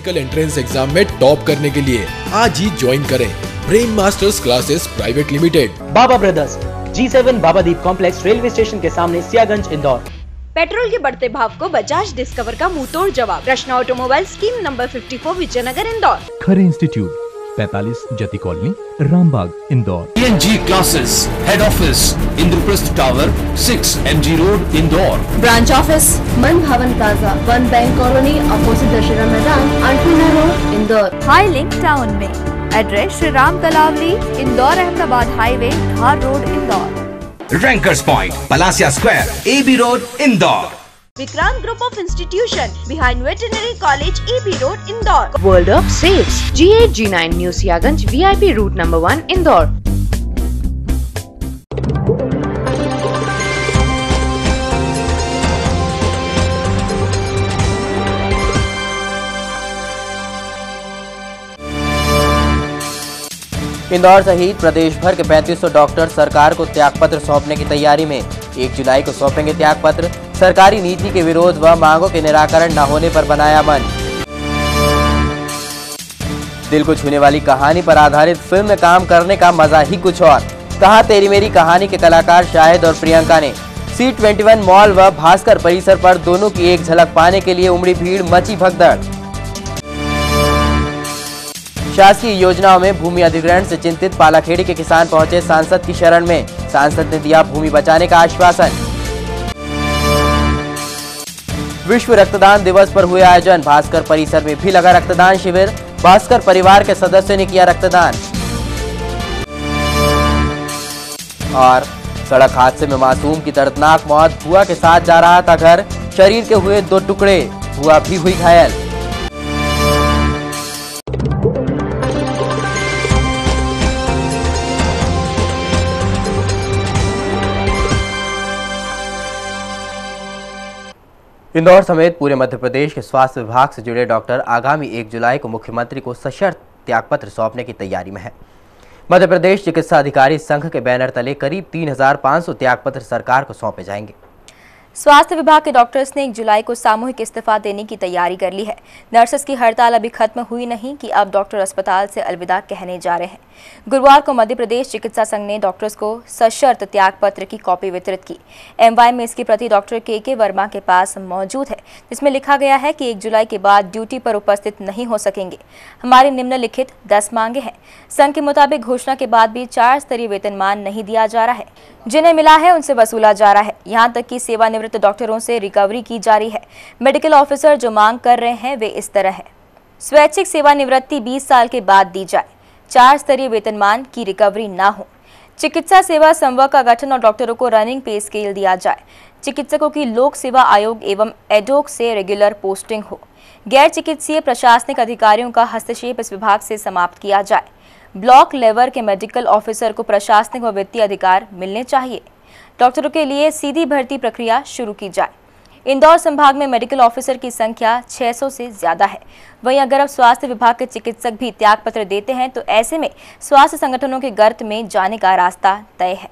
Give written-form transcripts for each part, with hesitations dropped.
Medical entrance exam में top करने के लिए आज ही ज्वाइन करें brain masters classes private limited. Baba brothers, G7 Babadeep complex, railway station के सामने, सियागंज, इंदौर। पेट्रोल के बढ़ते भाव को बजाज डिस्कवर का मुंह तोड़ जवाब। Krishna automobile, scheme number 54, Vijaynagar, Indore. Khare institute, 45 Jati colony, Rambagh, Indore. PNG classes, head office Indraprastha tower, 6 MG road, Indore. Branch office Man Bhawan plaza, 1 bank colony, opposite Dussehra Maidan, Antuna road, Indore. High link town में address Shri Ram Kalavali, Indore Ahmedabad highway, Dhar road, Indore. Rankers point, Palasia square, AB road, Indore. Vikrant group of institution behind veterinary college, AB road, Indore. World of saves, G8 G9 new Siyaganj, VIP route number 1, Indore. Indore सहित प्रदेश भर के 3500 doctor सरकार को त्यागपत्र सौंपने की तैयारी में। 1 जुलाई को सौंपेंगे त्यागपत्र। सरकारी नीति के विरोध व मांगों के निराकरण न होने पर बनाया मन। दिल को छूने वाली कहानी पर आधारित फिल्म में काम करने का मजा ही कुछ और, कहा तेरी मेरी कहानी के कलाकार शाहिद और प्रियंका ने। C21 मॉल व भास्कर परिसर पर दोनों की एक झलक पाने के लिए उमड़ी भीड़, मची भगदड़। शासकीय योजनाओं में भूमि अधिग्रहण से चिंतित पालाखेड़ी के किसान पहुंचे सांसद की शरण में। सांसद ने दिया भूमि बचाने का आश्वासन। विश्व रक्तदान दिवस पर हुए आयोजन, भास्कर परिसर में भी लगा रक्तदान शिविर। भास्कर परिवार के सदस्यों ने किया रक्तदान। और सड़क हादसे में मासूम की दर्दनाक मौत, बुआ के साथ जा रहा था घर, शरीर के हुए 2 टुकड़े, बुआ भी हुई घायल। इंदौर समेत पूरे मध्य प्रदेश के स्वास्थ्य विभाग से जुड़े डॉक्टर आगामी 1 जुलाई को मुख्यमंत्री को सशर्त त्यागपत्र सौंपने की तैयारी में है। मध्य प्रदेश चिकित्सा अधिकारी संघ के बैनर तले करीब 3500 त्यागपत्र सरकार को सौंपे जाएंगे। स्वास्थ्य विभाग के डॉक्टर्स ने 1 जुलाई को सामूहिक इस्तीफा देने की तैयारी कर ली है। नर्सेस की हड़ताल अभी खत्म हुई नहीं कि अब डॉक्टर अस्पताल से अलविदा कहने जा रहे हैं। गुरुवार को मध्य प्रदेश चिकित्सा संघ ने डॉक्टर्स को सशर्त त्यागपत्र की कॉपी वितरित की। MY में इसकी प्रति डॉक्टर KK वर्मा के पास मौजूद है, जिसमें लिखा गया है कि 1 जुलाई के बाद ड्यूटी पर उपस्थित नहीं हो सकेंगे। हमारी निम्नलिखित 10 मांगे हैं। संघ के मुताबिक घोषणा के बाद भी 4 स्तरीय वेतनमान नहीं दिया जा रहा है। जिन्हें मिला है उनसे वसूला जा रहा है। यहाँ तक कि सेवानिवृत्त डॉक्टरों से रिकवरी की जा रही है। मेडिकल ऑफिसर जो मांग कर रहे हैं वे इस तरह है: स्वैच्छिक सेवानिवृत्ति 20 साल के बाद दी जाए, 4 स्तरीय वेतनमान की रिकवरी ना हो, चिकित्सा सेवा संवर्ग का गठन और डॉक्टरों को रनिंग पे स्केल दिया जाए, चिकित्सकों की लोक सेवा आयोग एवं एडोक से रेगुलर पोस्टिंग हो, गैर चिकित्सीय प्रशासनिक अधिकारियों का हस्तक्षेप इस विभाग से समाप्त किया जाए, ब्लॉक लेवल के मेडिकल ऑफिसर को प्रशासनिक व वित्तीय अधिकार मिलने चाहिए, डॉक्टरों के लिए सीधी भर्ती प्रक्रिया शुरू की जाए। इंदौर संभाग में मेडिकल ऑफिसर की संख्या 600 से ज्यादा है। वहीं अगर अब स्वास्थ्य विभाग के चिकित्सक भी त्यागपत्र देते हैं तो ऐसे में स्वास्थ्य संगठनों के गर्त में जाने का रास्ता तय है।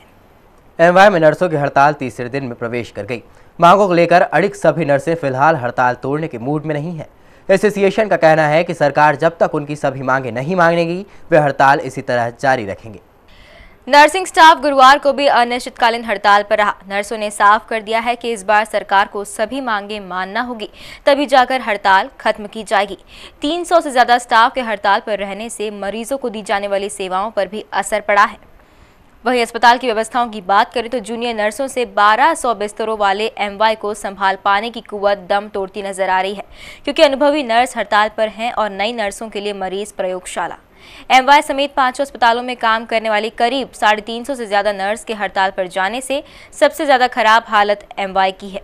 MY में नर्सों की हड़ताल तीसरे दिन में प्रवेश कर गई। मांगों को लेकर अड़िग सभी नर्सें फिलहाल हड़ताल तोड़ने के मूड में नहीं है। एसोसिएशन का कहना है कि सरकार जब तक उनकी सभी मांगे नहीं मानेगी वे हड़ताल इसी तरह जारी रखेंगे। नर्सिंग स्टाफ गुरुवार को भी अनिश्चितकालीन हड़ताल पर रहा। नर्सों ने साफ कर दिया है कि इस बार सरकार को सभी मांगे मानना होगी, तभी जाकर हड़ताल खत्म की जाएगी। 300 से ज्यादा स्टाफ के हड़ताल पर रहने से मरीजों को दी जाने वाली सेवाओं पर भी असर पड़ा है। वहीं अस्पताल की व्यवस्थाओं की बात करें तो जूनियर नर्सों से 1200 बिस्तरों वाले MY को संभाल पाने की कुव्वत दम तोड़ती नजर आ रही है, क्योंकि अनुभवी नर्स हड़ताल पर हैं और नई नर्सों के लिए मरीज प्रयोगशाला। MY समेत 5 अस्पतालों में काम करने वाली करीब 350 से ज्यादा नर्स के हड़ताल पर जाने से सबसे ज्यादा खराब हालत MY की है।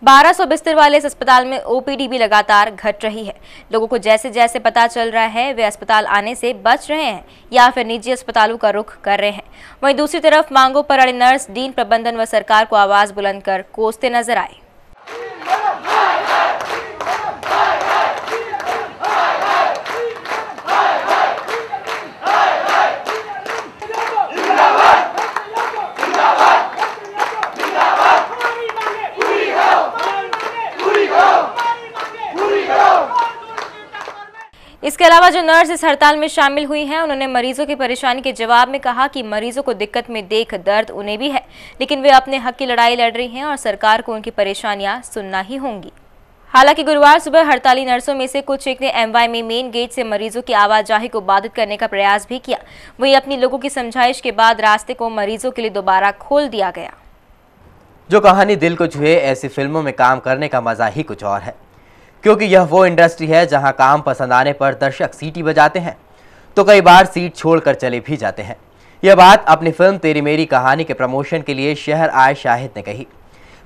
1200 बिस्तर वाले इस अस्पताल में OPD भी लगातार घट रही है। लोगों को जैसे जैसे पता चल रहा है वे अस्पताल आने से बच रहे हैं या फिर निजी अस्पतालों का रुख कर रहे हैं। वहीं दूसरी तरफ मांगों पर अड़े नर्स डीन प्रबंधन व सरकार को आवाज बुलंद कर कोसते नजर आए। इसके अलावा जो नर्स इस हड़ताल में शामिल हुई हैं, उन्होंने मरीजों की परेशानी के जवाब में कहा कि मरीजों को दिक्कत में देख दर्द उन्हें भी है, लेकिन वे अपने हक की लड़ाई लड़ रही हैं और सरकार को उनकी परेशानियां सुनना ही होंगी। हालांकि गुरुवार सुबह हड़ताली नर्सों में से कुछ एक ने एमवाई में मेन गेट से मरीजों की आवाजाही को बाधित करने का प्रयास भी किया। वहीं अपनी लोगों की समझाइश के बाद रास्ते को मरीजों के लिए दोबारा खोल दिया गया। जो कहानी दिल को छुए, ऐसी फिल्मों में काम करने का मजा ही कुछ और है, क्योंकि यह वो इंडस्ट्री है जहां काम पसंद आने पर दर्शक सीटी बजाते हैं तो कई बार सीट छोड़कर चले भी जाते हैं। यह बात अपनी फिल्म तेरी मेरी कहानी के प्रमोशन के लिए शहर आए शाहिद ने कही।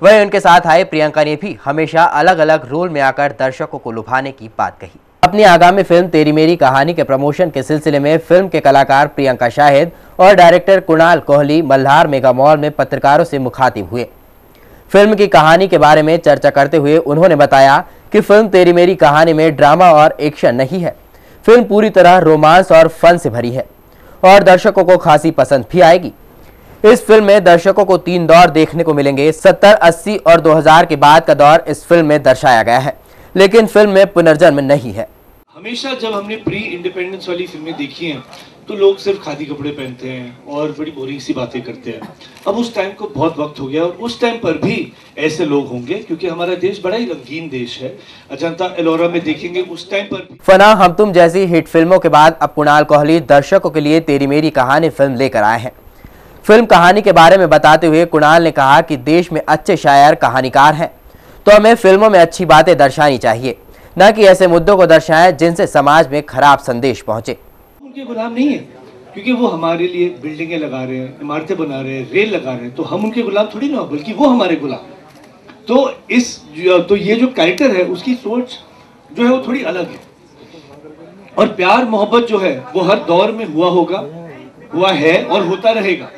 वहीं उनके साथ आए प्रियंका ने भी हमेशा अलग अलग रोल में आकर दर्शकों को लुभाने की बात कही। अपनी आगामी फिल्म तेरी मेरी कहानी के प्रमोशन के सिलसिले में फिल्म के कलाकार प्रियंका शाहिद और director Kunal Kohli Malhar mega mall में पत्रकारों से मुखातिब हुए। फिल्म की कहानी के बारे में चर्चा करते हुए उन्होंने बताया कि फिल्म तेरी मेरी कहानी में ड्रामा और एक्शन नहीं है। फिल्म पूरी तरह रोमांस और फन से भरी है और दर्शकों को खासी पसंद भी आएगी। इस फिल्म में दर्शकों को 3 दौर देखने को मिलेंगे। 70, 80 और 2000 के बाद का दौर इस फिल्म में दर्शाया गया है, लेकिन फिल्म में पुनर्जन्म नहीं है। हमेशा जब हमने प्री इंडिपेंडेंस वाली फिल्में देखी हैं तो लोग सिर्फ खादी कपड़े पहनते हैं और बड़ी बोरिंग सी बातें करते हैं। अब उस टाइम को बहुत वक्त हो गया और उस टाइम पर भी ऐसे लोग होंगे, क्योंकि हमारा देश बड़ा ही रंगीन देश है। अजंता एलोरा में देखेंगे उस टाइम पर भी। फना, हम तुम जैसी हिट फिल्मों के बाद अब कुणाल कोहली दर्शकों के लिए तेरी मेरी कहानी फिल्म लेकर आए हैं। फिल्म कहानी के बारे में बताते हुए कुणाल ने कहा कि देश में अच्छे शायर कहानीकार हैं, तो हमें फिल्मों में अच्छी बातें दर्शानी चाहिए, न कि ऐसे मुद्दों को दर्शाएं जिनसे समाज में खराब संदेश पहुंचे। उनके गुलाम नहीं है, क्योंकि वो हमारे लिए बिल्डिंगें लगा रहे हैं, इमारतें बना रहे हैं, रेल लगा रहे हैं, तो हम उनके गुलाम थोड़ी ना, बल्कि वो हमारे गुलाम। तो ये जो कैरेक्टर है उसकी सोच जो है वो थोड़ी अलग है। और प्यार मोहब्बत जो है वो हर दौर में हुआ है और होता रहेगा।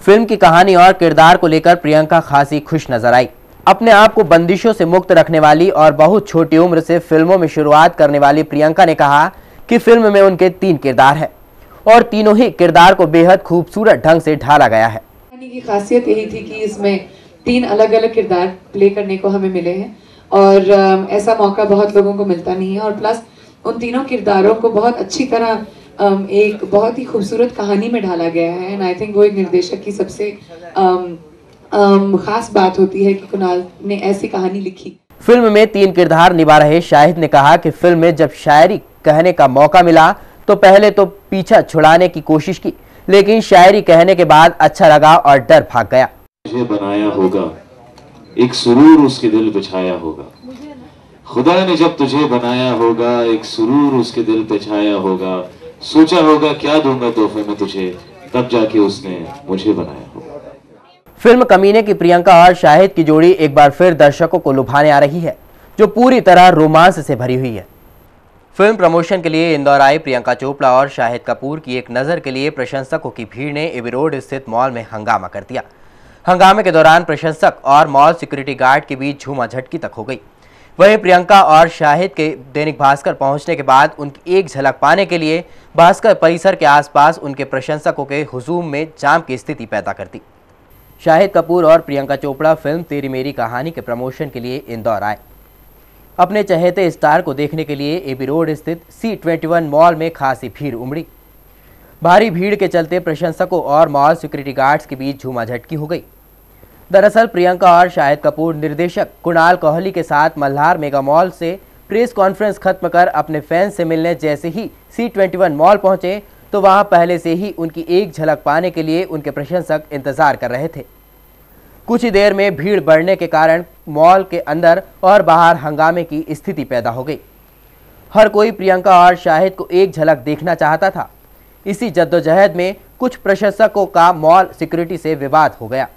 फिल्म की कहानी और किरदार को लेकर प्रियंका खासी खुश नजर आई। अपने आप को बंदिशों से मुक्त रखने वाली और बहुत छोटी उम्र से फिल्मों में शुरुआत करने वाली प्रियंका ने कहा कि फिल्म में उनके 3 किरदार हैं और तीनों ही किरदार को बेहद खूबसूरत ढंग से ढाला गया है। कहानी की खासियत यही थी कि इसमें 3 अलग अलग किरदार प्ले करने को हमें मिले हैं और ऐसा मौका बहुत लोगों को मिलता नहीं है। और प्लस उन तीनों किरदारों को बहुत अच्छी तरह एक बहुत ही खूबसूरत कहानी में ढाला गया है। एंड आई थिंक वो एक निर्देशक की सबसे खास बात होती है कि कुणाल ने ऐसी कहानी लिखी। फिल्म में 3 किरदार निभा रहे शाहिद ने कहा कि फिल्म में जब शायरी कहने का मौका मिला तो पहले तो पीछा छुड़ाने की कोशिश की, लेकिन शायरी कहने के बाद अच्छा लगा और डर भाग गया। तुझे बनाया होगा, एक सुरूर उसके दिल पे छाया होगा। खुदा ने जब तुझे बनाया होगा, एक सुरूर उसके दिल पे छाया होगा। सोचा होगा क्या दूंगा तोहफे में तुझे, तब जाके उसने मुझे बनाया होगा। फिल्म कमीने की प्रियंका और शाहिद की जोड़ी एक बार फिर दर्शकों को लुभाने आ रही है, जो पूरी तरह रोमांस से भरी हुई है। फिल्म प्रमोशन के लिए इंदौर आई प्रियंका चोपड़ा और शाहिद कपूर की एक नज़र के लिए प्रशंसकों की भीड़ ने एबी रोड स्थित मॉल में हंगामा कर दिया। हंगामे के दौरान प्रशंसक और मॉल सिक्योरिटी गार्ड के बीच झूमाझटकी तक हो गई। वहीं प्रियंका और शाहिद के दैनिक भास्कर पहुंचने के बाद उनकी एक झलक पाने के लिए भास्कर परिसर के आसपास उनके प्रशंसकों के हुजूम में जाम की स्थिति पैदा कर दी। शाहिद कपूर और प्रियंका चोपड़ा फिल्म तेरी मेरी कहानी के प्रमोशन के लिए इंदौर आए। अपने चहेते स्टार को देखने के लिए एबी रोड स्थित C21 मॉल में खासी भीड़ उमड़ी। भारी भीड़ के चलते प्रशंसकों और मॉल सिक्योरिटी गार्ड्स के बीच झूमाझटकी हो गई। दरअसल प्रियंका और शाहिद कपूर निर्देशक कुणाल कोहली के साथ मल्हार मेगा मॉल से प्रेस कॉन्फ्रेंस खत्म कर अपने फैंस से मिलने जैसे ही C21 मॉल पहुंचे तो वहां पहले से ही उनकी एक झलक पाने के लिए उनके प्रशंसक इंतजार कर रहे थे। कुछ ही देर में भीड़ बढ़ने के कारण मॉल के अंदर और बाहर हंगामे की स्थिति पैदा हो गई। हर कोई प्रियंका और शाहिद को एक झलक देखना चाहता था। इसी जद्दोजहद में कुछ प्रशंसकों का मॉल सिक्योरिटी से विवाद हो गया।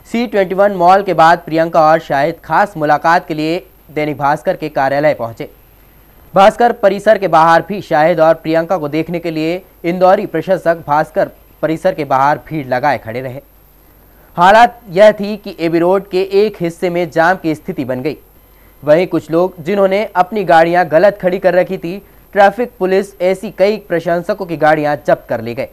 C21 मॉल के बाद प्रियंका और शाहिद खास मुलाकात के लिए दैनिक भास्कर के कार्यालय पहुंचे। भास्कर परिसर के बाहर भी शाहिद और प्रियंका को देखने के लिए इंदौरी प्रशंसक भास्कर परिसर के बाहर भीड़ लगाए खड़े रहे। हालात यह थी कि एबी रोड के एक हिस्से में जाम की स्थिति बन गई। वहीं कुछ लोग जिन्होंने अपनी गाड़ियां गलत खड़ी कर रखी थी, ट्रैफिक पुलिस ऐसी कई प्रशंसकों की गाड़ियां जब्त कर ले गए।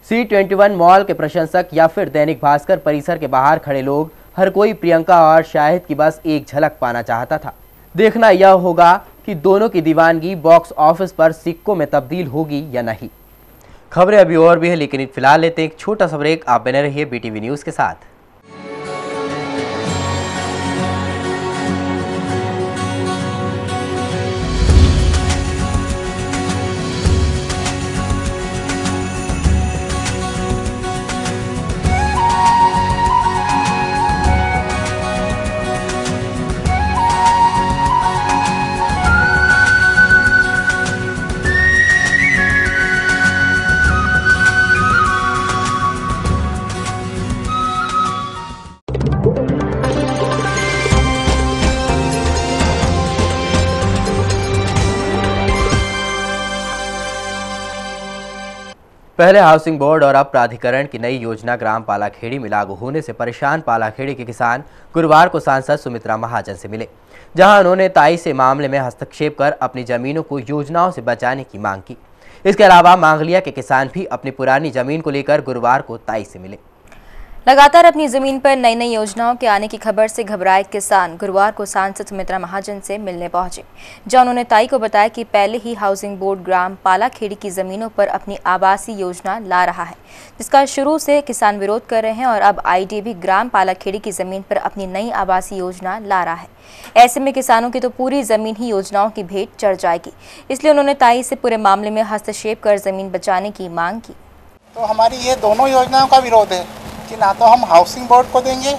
C21 मॉल के प्रशंसक या फिर दैनिक भास्कर परिसर के बाहर खड़े लोग, हर कोई प्रियंका और शाहिद की बस एक झलक पाना चाहता था। देखना यह होगा कि दोनों की दीवानगी बॉक्स ऑफिस पर सिक्कों में तब्दील होगी या नहीं। खबरें अभी और भी है, लेकिन फिलहाल लेते हैं एक छोटा सा ब्रेक। आप बने रहिए BTV न्यूज़ के साथ। पहले हाउसिंग बोर्ड और अब प्राधिकरण की नई योजना ग्राम पालाखेड़ी में लागू होने से परेशान पालाखेड़ी के किसान गुरुवार को सांसद सुमित्रा महाजन से मिले, जहां उन्होंने ताई से मामले में हस्तक्षेप कर अपनी जमीनों को योजनाओं से बचाने की मांग की। इसके अलावा मांगलिया के किसान भी अपनी पुरानी जमीन को लेकर गुरुवार को ताई से मिले। लगातार अपनी जमीन पर नई नई योजनाओं के आने की खबर से घबराए किसान गुरुवार को सांसद सुमित्रा महाजन से मिलने पहुंचे, जहां उन्होंने ताई को बताया कि पहले ही हाउसिंग बोर्ड ग्राम पालाखेड़ी की जमीनों पर अपनी आवासीय योजना ला रहा है, जिसका शुरू से किसान विरोध कर रहे हैं और अब IDB ग्राम पालाखेड़ी की जमीन पर अपनी नई आवासीय योजना ला रहा है। ऐसे में किसानों की तो पूरी जमीन ही योजनाओं की भेंट चढ़ जाएगी, इसलिए उन्होंने ताई से पूरे मामले में हस्तक्षेप कर जमीन बचाने की मांग की। तो हमारी ये दोनों योजनाओं का विरोध है कि ना तो हम हाउसिंग बोर्ड को देंगे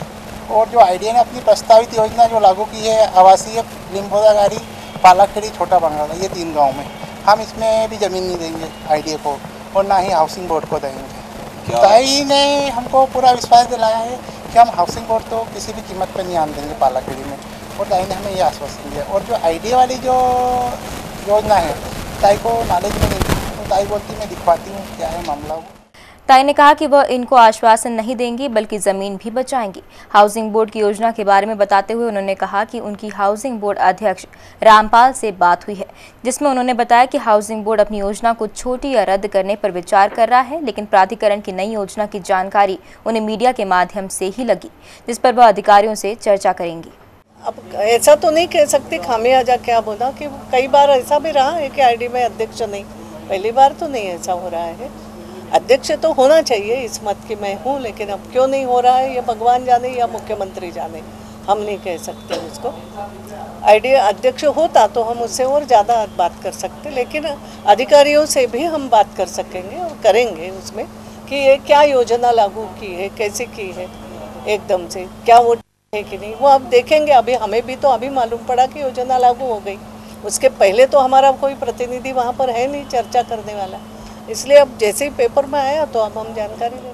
और जो IDA ने अपनी प्रस्तावित योजना जो लागू की है आवासीय लिम्बोदागारी पालाखेड़ी छोटा बंगाला, ये 3 गांव में हम इसमें भी ज़मीन नहीं देंगे IDA को और ना ही हाउसिंग बोर्ड को देंगे। ताई ने हमको पूरा विश्वास दिलाया है कि हम हाउसिंग बोर्ड तो किसी भी कीमत पर नहीं आने देंगे पालाखेड़ी में, और ताई ने हमें ये आश्वासन दिया। और जो IDA वाली जो योजना है ताई को नॉलेज में नहीं थी, तो ताई बोलती मैं दिखवाती हूँ क्या है मामला। ताई ने कहा कि वह इनको आश्वासन नहीं देंगी बल्कि जमीन भी बचाएंगी। हाउसिंग बोर्ड की योजना के बारे में बताते हुए उन्होंने कहा कि उनकी हाउसिंग बोर्ड अध्यक्ष रामपाल से बात हुई है, जिसमें उन्होंने बताया कि हाउसिंग बोर्ड अपनी योजना को छोटी या रद्द करने पर विचार कर रहा है, लेकिन प्राधिकरण की नई योजना की जानकारी उन्हें मीडिया के माध्यम से ही लगी, जिस पर वह अधिकारियों से चर्चा करेंगी। अब ऐसा तो नहीं कह सकते खामियाजा क्या बोला कि कई बार ऐसा भी रहा है कि IDA में अध्यक्ष नहीं, पहली बार तो नहीं ऐसा हो रहा है। अध्यक्ष तो होना चाहिए, इस मत की मैं हूँ, लेकिन अब क्यों नहीं हो रहा है ये भगवान जाने या मुख्यमंत्री जाने, हम नहीं कह सकते उसको। IDA अध्यक्ष होता तो हम उससे और ज़्यादा बात कर सकते, लेकिन अधिकारियों से भी हम बात कर सकेंगे और करेंगे उसमें कि ये क्या योजना लागू की है, कैसे की है, एकदम से क्या वो है कि नहीं, वो अब देखेंगे। अभी हमें भी तो अभी मालूम पड़ा कि योजना लागू हो गई, उसके पहले तो हमारा कोई प्रतिनिधि वहाँ पर है नहीं चर्चा करने वाला, इसलिए अब जैसे ही पेपर में आया तो अब हम जानकारी लेंगे।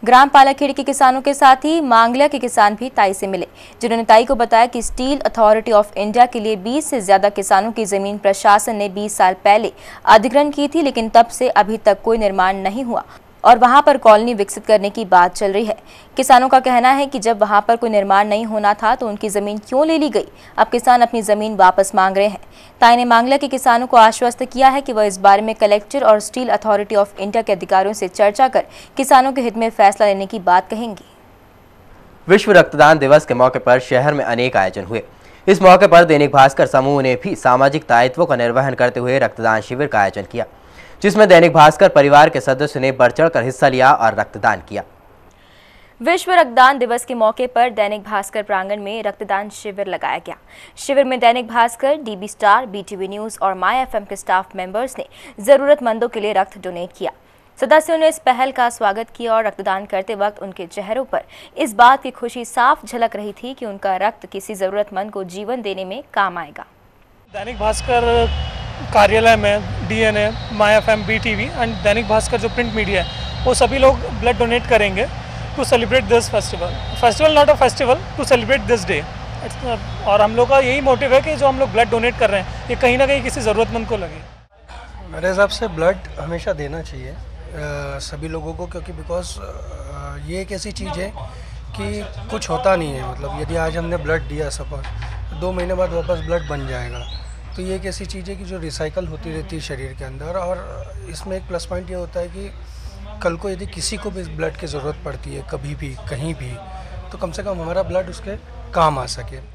ग्राम पालाखेड़ी के किसानों के साथ ही मांगलिया के किसान भी ताई से मिले, जिन्होंने ताई को बताया कि स्टील अथॉरिटी ऑफ इंडिया के लिए 20 से ज्यादा किसानों की जमीन प्रशासन ने 20 साल पहले अधिग्रहण की थी, लेकिन तब से अभी तक कोई निर्माण नहीं हुआ और वहां पर कॉलोनी विकसित करने की बात चल रही है। किसानों का कहना है कि जब वहां पर कोई निर्माण नहीं होना था तो उनकी जमीन क्यों ले ली गई, अब किसान अपनी जमीन वापस मांग रहे हैं। ताई ने मांगलिया के किसानों को आश्वस्त किया है कि वह इस बारे में कलेक्टर और स्टील अथॉरिटी ऑफ इंडिया के अधिकारियों से चर्चा कर किसानों के हित में फैसला लेने की बात कहेंगी। विश्व रक्तदान दिवस के मौके पर शहर में अनेक आयोजन हुए। इस मौके पर दैनिक भास्कर समूह ने भी सामाजिक दायित्वों का निर्वहन करते हुए रक्तदान शिविर का आयोजन किया, जिसमें दैनिक भास्कर परिवार के सदस्यों ने बढ़ चढ़कर हिस्सा लिया और रक्तदान किया। विश्व रक्तदान दिवस के मौके पर दैनिक भास्कर प्रांगण में रक्तदान शिविर लगाया गया। शिविर में Dainik Bhaskar, DB star, BTV news और माय FM के स्टाफ मेंबर्स ने जरूरतमंदों के लिए रक्त डोनेट किया। सदस्यों ने इस पहल का स्वागत किया और रक्तदान करते वक्त उनके चेहरों पर इस बात की खुशी साफ झलक रही थी कि उनका रक्त किसी जरूरतमंद को जीवन देने में काम आएगा। दैनिक भास्कर कार्यालय में DNA, my FM, BTV and Dainik Bhaskar जो प्रिंट मीडिया है वो सभी लोग ब्लड डोनेट करेंगे to celebrate this festival not a festival, to celebrate this day. और हम लोग का यही मोटिव है कि जो हम लोग ब्लड डोनेट कर रहे हैं ये कहीं ना कहीं किसी ज़रूरतमंद को लगे। मेरे हिसाब से ब्लड हमेशा देना चाहिए सभी लोगों को, क्योंकि बिकॉज ये एक ऐसी चीज़ है कि कुछ होता नहीं है। मतलब यदि आज हमने ब्लड दिया सपोज 2 महीने बाद वापस ब्लड बन जाएगा, तो ये एक ऐसी चीज़ है कि जो रिसाइकल होती रहती है शरीर के अंदर। और इसमें एक प्लस पॉइंट ये होता है कि कल को यदि किसी को भी ब्लड की ज़रूरत पड़ती है कभी भी कहीं भी, तो कम से कम हमारा ब्लड उसके काम आ सके।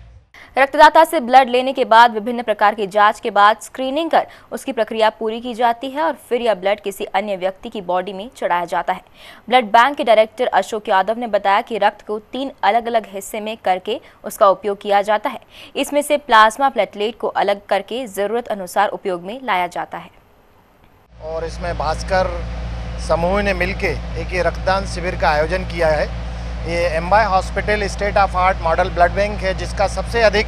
रक्तदाता से ब्लड लेने के बाद विभिन्न प्रकार की जांच के बाद स्क्रीनिंग कर उसकी प्रक्रिया पूरी की जाती है और फिर यह ब्लड किसी अन्य व्यक्ति की बॉडी में चढ़ाया जाता है। ब्लड बैंक के डायरेक्टर अशोक यादव ने बताया कि रक्त को 3 अलग-अलग हिस्से में करके उसका उपयोग किया जाता है। इसमें से प्लाज्मा प्लेटलेट को अलग करके जरूरत अनुसार उपयोग में लाया जाता है। और इसमें भास्कर समूह ने मिलके एक ये रक्तदान शिविर का आयोजन किया है। ये एम्बाई hospital state of art model blood bank है जिसका सबसे अधिक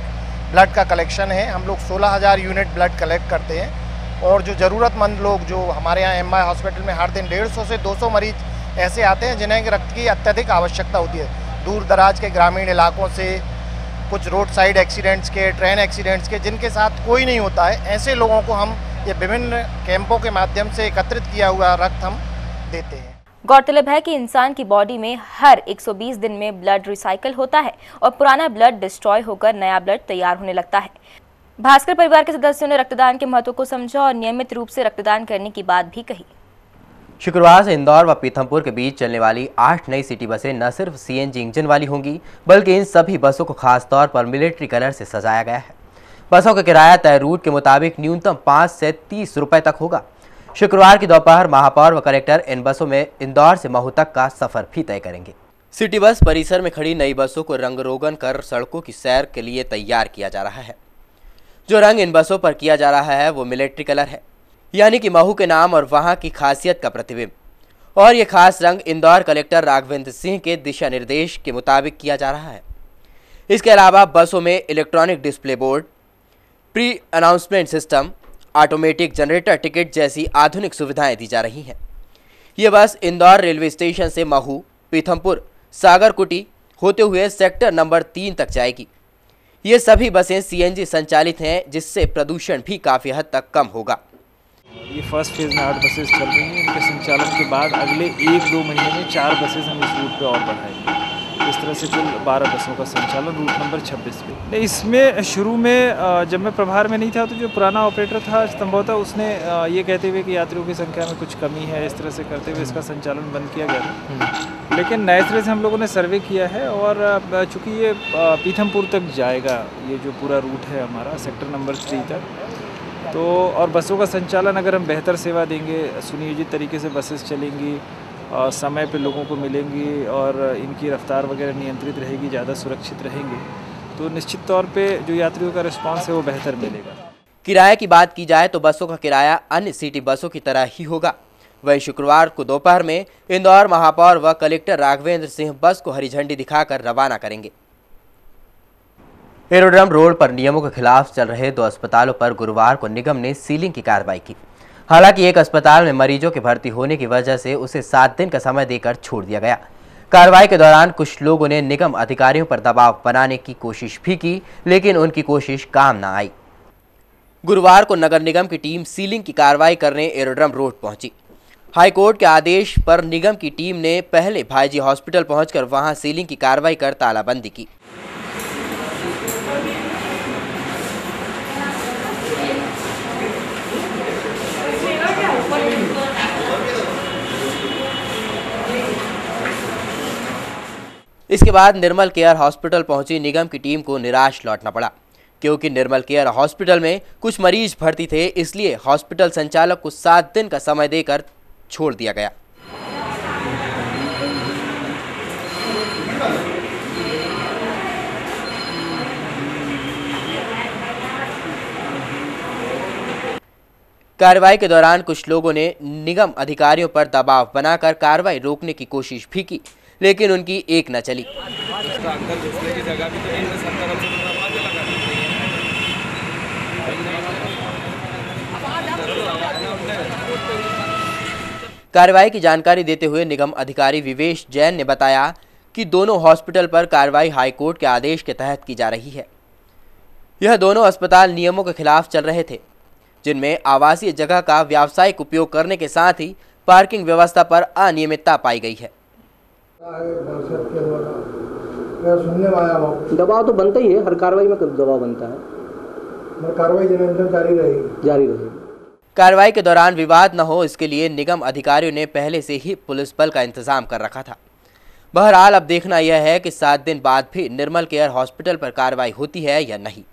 ब्लड का कलेक्शन है। हम लोग 16,000 यूनिट ब्लड कलेक्ट करते हैं और जो ज़रूरतमंद लोग जो हमारे यहाँ एम्बाई हॉस्पिटल में हर दिन 150 से 200 मरीज ऐसे आते हैं जिन्हें रक्त की अत्यधिक आवश्यकता होती है। दूर दराज के ग्रामीण इलाकों से, कुछ रोड साइड एक्सीडेंट्स के, ट्रेन एक्सीडेंट्स के, जिनके साथ कोई नहीं होता है, ऐसे लोगों को हम ये विभिन्न कैंपों के माध्यम से एकत्रित किया हुआ रक्त हम देते हैं। गौरतलब है कि इंसान की बॉडी में हर 120 दिन में ब्लड रिसाइकल होता है और पुराना ब्लड डिस्ट्रॉय होकर नया ब्लड तैयार होने लगता है। भास्कर परिवार के सदस्यों ने रक्तदान के महत्व को समझा और नियमित रूप से रक्तदान करने की बात भी कही। शुक्रवार से इंदौर व पीथमपुर के बीच चलने वाली 8 नई सिटी बसें न सिर्फ CNG इंजन वाली होंगी, बल्कि इन सभी बसों को खास तौर पर मिलिट्री कलर से सजाया गया है। बसों का किराया तय रूट के मुताबिक न्यूनतम 5 से 30 रुपए तक होगा। शुक्रवार की दोपहर महापौर व कलेक्टर इन बसों में इंदौर से महू तक का सफर भी तय करेंगे। सिटी बस परिसर में खड़ी नई बसों को रंग रोगन कर सड़कों की सैर के लिए तैयार किया जा रहा है। जो रंग इन बसों पर किया जा रहा है वो मिलिट्री कलर है, यानी कि महू के नाम और वहां की खासियत का प्रतिबिंब। और ये खास रंग इंदौर कलेक्टर राघवेंद्र सिंह के दिशा निर्देश के मुताबिक किया जा रहा है। इसके अलावा बसों में electronic display board, pre announcement system, automatic generator ticket जैसी आधुनिक सुविधाएं दी जा रही हैं। ये बस इंदौर रेलवे स्टेशन से महू, पीथमपुर, सागरकुटी होते हुए सेक्टर नंबर 3 तक जाएगी। ये सभी बसें CNG संचालित हैं, जिससे प्रदूषण भी काफ़ी हद तक कम होगा। ये फर्स्ट फेज़ में 8 बसेस चल रही हैं। इनके संचालन के बाद अगले 1-2 महीने में 4 बसेस हम इस रूट पे और बढ़ाएंगे। इस तरह से कुल 12 बसों का संचालन रूट नंबर 26 पे। इसमें शुरू में जब मैं प्रभार में नहीं था तो जो पुराना ऑपरेटर था संभवतः उसने ये कहते हुए कि यात्रियों की संख्या में कुछ कमी है, इस तरह से करते हुए इसका संचालन बंद किया गया था। लेकिन नए सिरे से हम लोगों ने सर्वे किया है और चूँकि ये पीथमपुर तक जाएगा, ये जो पूरा रूट है हमारा सेक्टर नंबर 3 तक, तो और बसों का संचालन अगर हम बेहतर सेवा देंगे, सुनियोजित तरीके से बसेस चलेंगी, समय पे लोगों को मिलेंगी और इनकी रफ्तार वगैरह नियंत्रित रहेगी, ज़्यादा सुरक्षित रहेंगे, तो निश्चित तौर पे जो यात्रियों का रिस्पांस है वो बेहतर मिलेगा। किराए की बात की जाए तो बसों का किराया अन्य सिटी बसों की तरह ही होगा। वहीं शुक्रवार को दोपहर में इंदौर महापौर व कलेक्टर राघवेंद्र सिंह बस को हरी झंडी दिखाकर रवाना करेंगे। एरोड्रम रोड पर नियमों के खिलाफ चल रहे 2 अस्पतालों पर गुरुवार को निगम ने सीलिंग की कार्रवाई की। हालांकि एक अस्पताल में मरीजों के भर्ती होने की वजह से उसे 7 दिन का समय देकर छोड़ दिया गया। कार्रवाई के दौरान कुछ लोगों ने निगम अधिकारियों पर दबाव बनाने की कोशिश भी की, लेकिन उनकी कोशिश काम न आई। गुरुवार को नगर निगम की टीम सीलिंग की कार्रवाई करने एरोड्रम रोड पहुंची। हाईकोर्ट के आदेश पर निगम की टीम ने पहले भाईजी हॉस्पिटल पहुंचकर वहां सीलिंग की कार्रवाई कर तालाबंदी की। इसके बाद निर्मल केयर हॉस्पिटल पहुंची निगम की टीम को निराश लौटना पड़ा, क्योंकि निर्मल केयर हॉस्पिटल में कुछ मरीज भर्ती थे, इसलिए हॉस्पिटल संचालक को 7 दिन का समय देकर छोड़ दिया गया। कार्रवाई के दौरान कुछ लोगों ने निगम अधिकारियों पर दबाव बनाकर कार्रवाई रोकने की कोशिश भी की, लेकिन उनकी एक न चली। कार्रवाई की जानकारी देते हुए निगम अधिकारी विवेश जैन ने बताया कि दोनों हॉस्पिटल पर कार्रवाई हाईकोर्ट के आदेश के तहत की जा रही है। यह दोनों अस्पताल नियमों के खिलाफ चल रहे थे, जिनमें आवासीय जगह का व्यावसायिक उपयोग करने के साथ ही पार्किंग व्यवस्था पर अनियमितता पाई गई है। दबाव तो बनता ही है, हर कार्रवाई में दबाव बनता है, कार्रवाई जारी रहेगी। कार्रवाई के दौरान विवाद न हो, इसके लिए निगम अधिकारियों ने पहले से ही पुलिस बल का इंतजाम कर रखा था। बहरहाल अब देखना यह है कि 7 दिन बाद भी निर्मल केयर हॉस्पिटल पर कार्रवाई होती है या नहीं।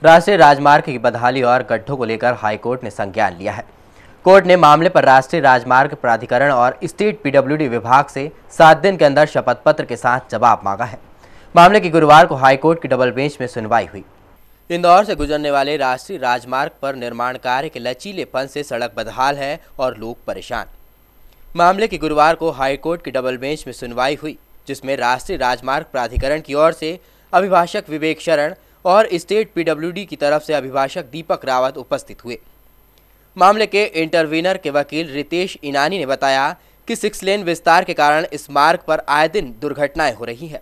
राष्ट्रीय राजमार्ग की बदहाली और गड्ढों को लेकर हाईकोर्ट ने संज्ञान लिया है। कोर्ट ने मामले पर राष्ट्रीय राजमार्ग प्राधिकरण और स्टेट पीडब्ल्यूडी विभाग से 7 दिन के अंदर शपथ पत्र के साथ जवाब मांगा है। मामले की गुरुवार को हाईकोर्ट की डबल बेंच में सुनवाई हुई। इंदौर से गुजरने वाले राष्ट्रीय राजमार्ग पर निर्माण कार्य के लचीलेपन से सड़क बदहाल है और लोग परेशान। मामले की गुरुवार को हाईकोर्ट की डबल बेंच में सुनवाई हुई, जिसमें राष्ट्रीय राजमार्ग प्राधिकरण की ओर से अभिभाषक विवेक शरण और स्टेट पीडब्ल्यूडी की तरफ से अभिभाषक दीपक रावत उपस्थित हुए। मामले के इंटरवीनर के वकील रितेश इनानी ने बताया कि 6 लेन विस्तार के कारण इस मार्ग पर आए दिन दुर्घटनाएं हो रही हैं।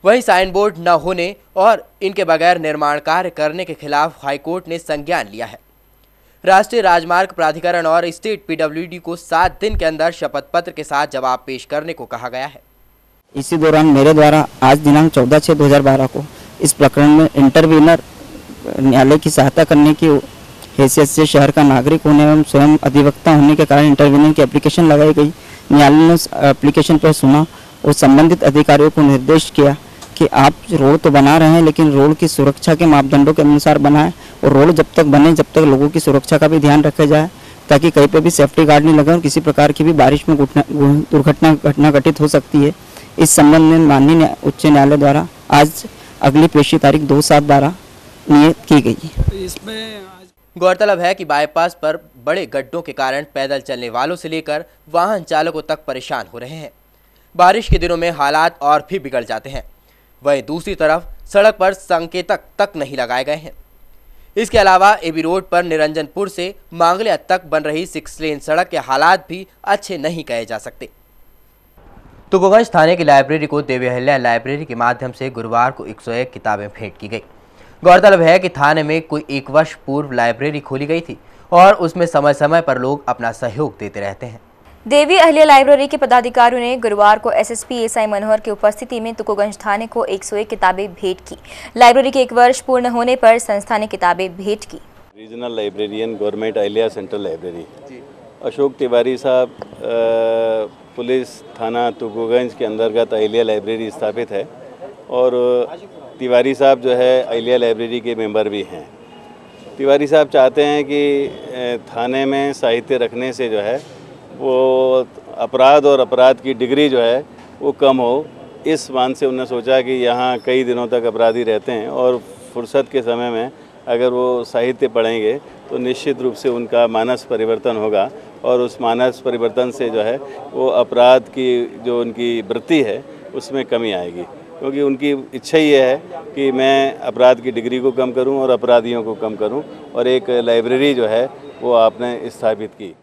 वहीं साइन बोर्ड न होने और इनके बगैर निर्माण कार्य करने के खिलाफ हाईकोर्ट ने संज्ञान लिया है। राष्ट्रीय राजमार्ग प्राधिकरण और स्टेट पीडब्ल्यूडी को 7 दिन के अंदर शपथ पत्र के साथ जवाब पेश करने को कहा गया है। इसी दौरान मेरे द्वारा आज दिनांक 14/6/2012 को इस प्रकरण में इंटरवीनर न्यायालय की सहायता करने की हैसियत से शहर का नागरिक होने एवं स्वयं अधिवक्ता होने के कारण इंटरवीनर की एप्लीकेशन लगाई गई। न्यायालय ने एप्लीकेशन पर सुना और संबंधित अधिकारियों को निर्देश किया कि आप रोड तो बना रहे हैं, लेकिन रोड की सुरक्षा के मापदंडों के अनुसार बनाएं और रोड जब तक बने जब तक लोगों की सुरक्षा का भी ध्यान रखा जाए, ताकि कहीं पे भी सेफ्टी गार्ड नहीं लगे और किसी प्रकार की भी बारिश में घटना घटित हो सकती है। इस संबंध में माननीय उच्च न्यायालय द्वारा आज अगली पेशी तारीख 2/7/12 नियत की गई है। इसमें गौरतलब है कि बाईपास पर बड़े गड्ढों के कारण पैदल चलने वालों से लेकर वाहन चालकों तक परेशान हो रहे हैं। बारिश के दिनों में हालात और भी बिगड़ जाते हैं। वहीं दूसरी तरफ सड़क पर संकेतक तक नहीं लगाए गए हैं। इसके अलावा एबी रोड पर निरंजनपुर से मांगलिया तक बन रही 6 लेन सड़क के हालात भी अच्छे नहीं कहे जा सकते। तुकोगंज थाने की लाइब्रेरी को देवी अहिल्या लाइब्रेरी के माध्यम से गुरुवार को 101 किताबें भेंट की गई। गौरतलब है कि थाने में कोई 1 वर्ष पूर्व लाइब्रेरी खोली गई थी और उसमें समय समय पर लोग अपना सहयोग देते रहते हैं। देवी अहिल्या लाइब्रेरी के पदाधिकारियों ने गुरुवार को एसएसपी एसआई मनोहर की उपस्थिति में तुकोगंज थाने को 101 किताबें भेंट की। लाइब्रेरी के 1 वर्ष पूर्ण होने पर संस्था ने किताबें भेंट की। Regional librarian government Ahilya central library Ashok Tiwari साहब पुलिस थाना तुकोगंज के अंतर्गत अहिल्या लाइब्रेरी स्थापित है और तिवारी साहब जो है अहिल्या लाइब्रेरी के मेंबर भी हैं। तिवारी साहब चाहते हैं कि थाने में साहित्य रखने से जो है वो अपराध और अपराध की डिग्री जो है वो कम हो। इस मान से उन्होंने सोचा कि यहाँ कई दिनों तक अपराधी रहते हैं और फुर्सत के समय में अगर वो साहित्य पढ़ेंगे तो निश्चित रूप से उनका मानस परिवर्तन होगा और उस मानस परिवर्तन से जो है वो अपराध की जो उनकी वृत्ति है उसमें कमी आएगी, क्योंकि उनकी इच्छा ये है कि मैं अपराध की डिग्री को कम करूं और अपराधियों को कम करूं और एक लाइब्रेरी जो है वो आपने स्थापित की।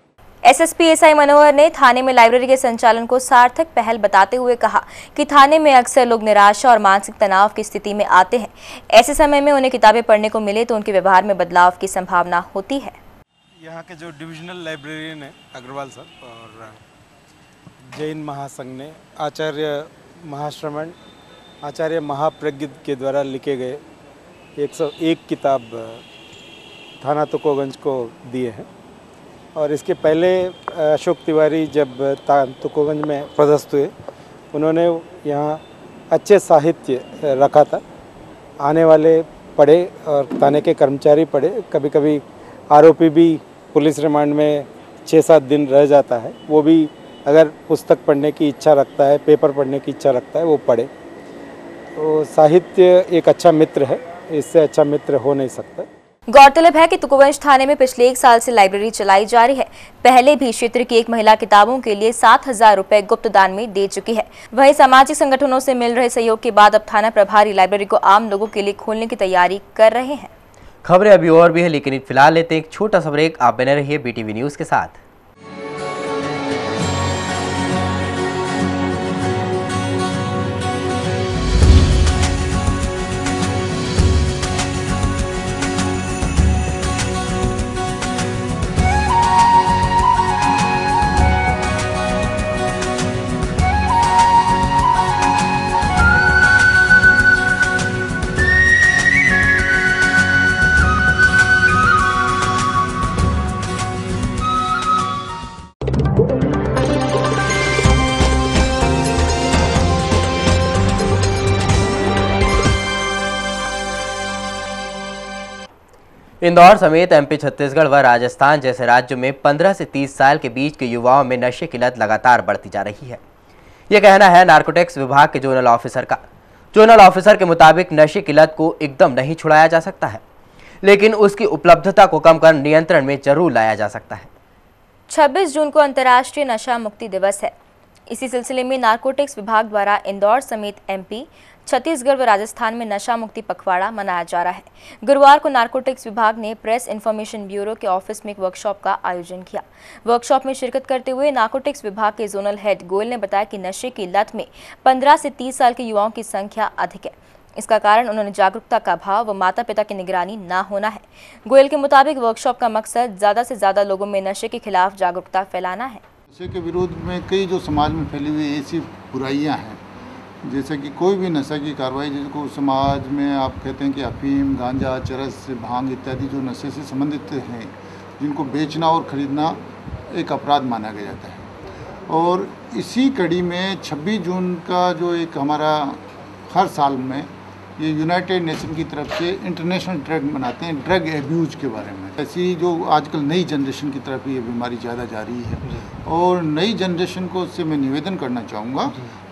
एसएसपी एसआई मनोहर ने थाने में लाइब्रेरी के संचालन को सार्थक पहल बताते हुए कहा कि थाने में अक्सर लोग निराशा और मानसिक तनाव की स्थिति में आते हैं। ऐसे समय में उन्हें किताबें पढ़ने को मिले तो उनके व्यवहार में बदलाव की संभावना होती है। यहाँ के जो डिविजनल लाइब्रेरियन है अग्रवाल सर और जैन महासंघ ने आचार्य महाश्रमण आचार्य महाप्रज्ञ के द्वारा लिखे गए 101 किताब थाना तुकोगंज को दिए हैं और इसके पहले अशोक तिवारी जब तुकोगंज में पदस्थ हुए उन्होंने यहाँ अच्छे साहित्य रखा था। आने वाले पढ़े और थाने के कर्मचारी पढ़े, कभी कभी आरोपी भी पुलिस रिमांड में 6-7 दिन रह जाता है, वो भी अगर पुस्तक पढ़ने की इच्छा रखता है, पेपर पढ़ने की इच्छा रखता है, वो पढ़े। तो साहित्य एक अच्छा मित्र है, इससे अच्छा मित्र हो नहीं सकता। गौरतलब है कि तुकोगंज थाने में पिछले 1 साल से लाइब्रेरी चलाई जा रही है। पहले भी क्षेत्र की एक महिला किताबों के लिए 7,000 रुपए गुप्त दान में दे चुकी है। वहीं सामाजिक संगठनों से मिल रहे सहयोग के बाद अब थाना प्रभारी लाइब्रेरी को आम लोगों के लिए खोलने की तैयारी कर रहे हैं। खबरें अभी और भी है, लेकिन फिलहाल लेते हैं एक छोटा सा ब्रेक। आप बने रहिए BTV न्यूज के साथ। इंदौर समेत एमपी, छत्तीसगढ़ व राजस्थान जैसे राज्यों में 15 से 30 साल के बीच के युवाओं में नशे की लत लगातार बढ़ती जा रही है। यह कहना है नारकोटिक्स विभाग के जोनल ऑफिसर का। जोनल ऑफिसर के मुताबिक नशे की लत को एकदम नहीं छुड़ाया जा सकता है, लेकिन उसकी उपलब्धता को कम कर नियंत्रण में जरूर लाया जा सकता है। 26 जून को अंतर्राष्ट्रीय नशा मुक्ति दिवस है। इसी सिलसिले में नारकोटिक्स विभाग द्वारा इंदौर समेत एमपी, छत्तीसगढ़ व राजस्थान में नशा मुक्ति पखवाड़ा मनाया जा रहा है। गुरुवार को नारकोटिक्स विभाग ने प्रेस इन्फॉर्मेशन ब्यूरो के ऑफिस में एक वर्कशॉप का आयोजन किया। वर्कशॉप में शिरकत करते हुए नारकोटिक्स विभाग के जोनल हेड गोयल ने बताया कि नशे की लत में 15 से 30 साल के युवाओं की संख्या अधिक है। इसका कारण उन्होंने जागरूकता का अभाव व माता पिता की निगरानी न होना है। गोयल के मुताबिक वर्कशॉप का मकसद ज़्यादा से ज़्यादा लोगों में नशे के खिलाफ जागरूकता फैलाना है। नशे के विरोध में कई जो समाज में फैली हुई ऐसी बुराइयां हैं, जैसे कि कोई भी नशा की कार्रवाई, जिसको समाज में आप कहते हैं कि अफीम, गांजा, चरस, भांग इत्यादि जो नशे से संबंधित हैं, जिनको बेचना और ख़रीदना एक अपराध माना गया जाता है। और इसी कड़ी में 26 जून का जो एक हमारा हर साल में ये यूनाइटेड नेशन की तरफ से इंटरनेशनल ड्रग मनाते हैं, ड्रग एब्यूज़ के बारे में। ऐसी जो आजकल नई जनरेशन की तरफ ये बीमारी ज़्यादा जा रही है, और नई जनरेशन को उससे मैं निवेदन करना चाहूँगा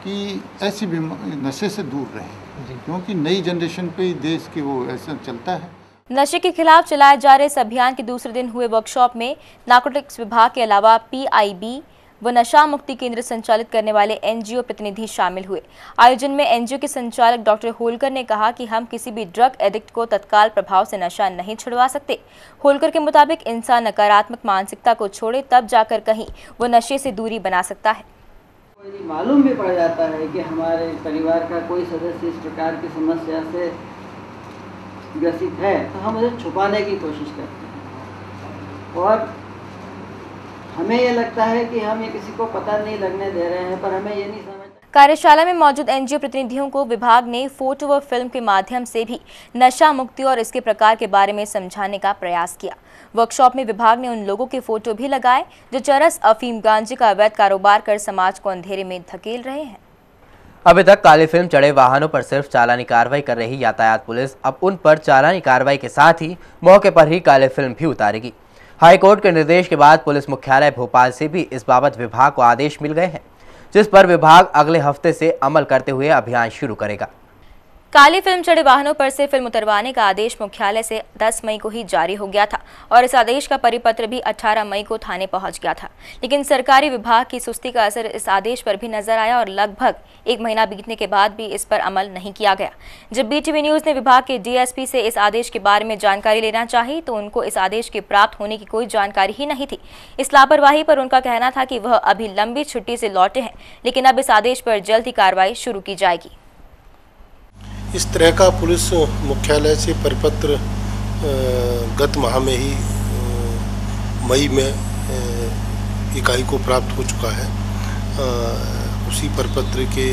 कि ऐसी नशे से दूर रहें, क्योंकि नई जनरेशन पे ही देश के वो ऐसा चलता है। नशे के खिलाफ चलाए जा रहे इस अभियान के दूसरे दिन हुए वर्कशॉप में नारकोटिक्स विभाग के अलावा पीआईबी व नशा मुक्ति केंद्र संचालित करने वाले एनजीओ प्रतिनिधि शामिल हुए। आयोजन में एनजीओ के संचालक डॉक्टर होलकर ने कहा कि हम किसी भी ड्रग एडिक्ट को तत्काल प्रभाव से नशा नहीं छुड़वा सकते। होलकर के मुताबिक इंसान नकारात्मक मानसिकता को छोड़े तब जाकर कहीं वो नशे से दूरी बना सकता है। यदि मालूम भी पड़ जाता है कि हमारे परिवार का कोई सदस्य इस प्रकार की समस्या से ग्रसित है, तो हम उसे छुपाने की कोशिश करते हैं, और हमें ये लगता है कि हम ये किसी को पता नहीं लगने दे रहे हैं, पर हमें ये नहीं समझ। कार्यशाला में मौजूद एनजीओ प्रतिनिधियों को विभाग ने फोटो व फिल्म के माध्यम से भी नशा मुक्ति और इसके प्रकार के बारे में समझाने का प्रयास किया। वर्कशॉप में विभाग ने उन लोगों के फोटो भी लगाए जो चरस, अफीम, गांजे का अवैध कारोबार कर समाज को अंधेरे में धकेल रहे हैं। अभी तक काली फिल्म चढ़े वाहनों पर सिर्फ चालानी कार्रवाई कर रही यातायात पुलिस अब उन पर चालानी कार्रवाई के साथ ही मौके पर ही काली फिल्म भी उतारेगी। हाईकोर्ट के निर्देश के बाद पुलिस मुख्यालय भोपाल से भी इस बाबत विभाग को आदेश मिल गए हैं, जिस पर विभाग अगले हफ्ते से अमल करते हुए अभियान शुरू करेगा। काली फिल्म चढ़े वाहनों पर से फिल्म उतरवाने का आदेश मुख्यालय से 10 मई को ही जारी हो गया था और इस आदेश का परिपत्र भी 18 मई को थाने पहुंच गया था, लेकिन सरकारी विभाग की सुस्ती का असर इस आदेश पर भी नजर आया और लगभग 1 महीना बीतने के बाद भी इस पर अमल नहीं किया गया। जब बीटीवी न्यूज ने विभाग के डीएसपी से इस आदेश के बारे में जानकारी लेना चाही तो उनको इस आदेश के प्राप्त होने की कोई जानकारी ही नहीं थी। इस लापरवाही पर उनका कहना था कि वह अभी लंबी छुट्टी से लौटे हैं, लेकिन अब इस आदेश पर जल्द ही कार्रवाई शुरू की जाएगी। इस तरह का पुलिस मुख्यालय से परिपत्र गत माह में ही मई में इकाई को प्राप्त हो चुका है। उसी परिपत्र के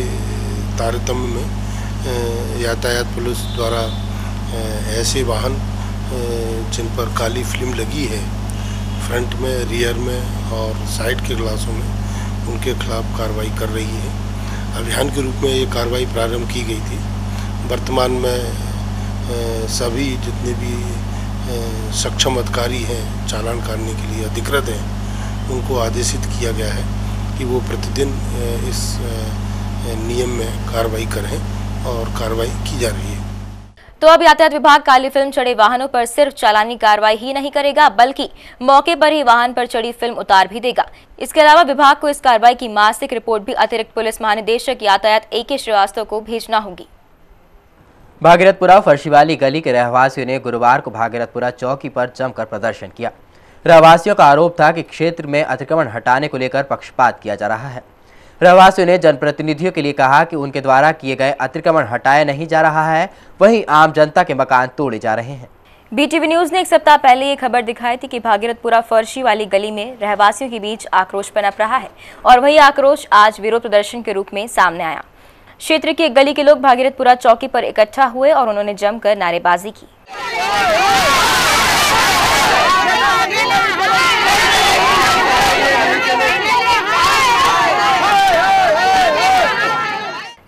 तारतम्य में यातायात पुलिस द्वारा ऐसे वाहन जिन पर काली फिल्म लगी है फ्रंट में, रियर में और साइड के ग्लासों में, उनके खिलाफ कार्रवाई कर रही है। अभियान के रूप में ये कार्रवाई प्रारंभ की गई थी। वर्तमान में सभी जितने भी सक्षम अधिकारी हैं चालान काटने के लिए अधिकृत हैं, उनको आदेशित किया गया है कि वो प्रतिदिन इस नियम में कार्रवाई करें और कार्रवाई की जा रही है। तो अब यातायात विभाग काली फिल्म चढ़े वाहनों पर सिर्फ चालानी कार्रवाई ही नहीं करेगा, बल्कि मौके पर ही वाहन पर चढ़ी फिल्म उतार भी देगा। इसके अलावा विभाग को इस कार्रवाई की मासिक रिपोर्ट भी अतिरिक्त पुलिस महानिदेशक यातायात AK श्रीवास्तव को भेजना होगी। भागीरथपुरा फर्शीवाली गली के रहवासियों ने गुरुवार को भागीरथपुरा चौकी पर जमकर प्रदर्शन किया। रहवासियों का आरोप था कि क्षेत्र में अतिक्रमण हटाने को लेकर पक्षपात किया जा रहा है। रहवासियों ने जनप्रतिनिधियों के लिए कहा कि उनके द्वारा किए गए अतिक्रमण हटाया नहीं जा रहा है, वहीं आम जनता के मकान तोड़े जा रहे हैं। बीटीवी न्यूज ने एक सप्ताह पहले ये खबर दिखाई थी कि भागीरथपुरा फर्शी वाली गली में रहवासियों के बीच आक्रोश पनप रहा है और वही आक्रोश आज विरोध प्रदर्शन के रूप में सामने आया। क्षेत्र की एक गली के लोग भागीरथपुरा चौकी पर इकट्ठा हुए और उन्होंने जमकर नारेबाजी की।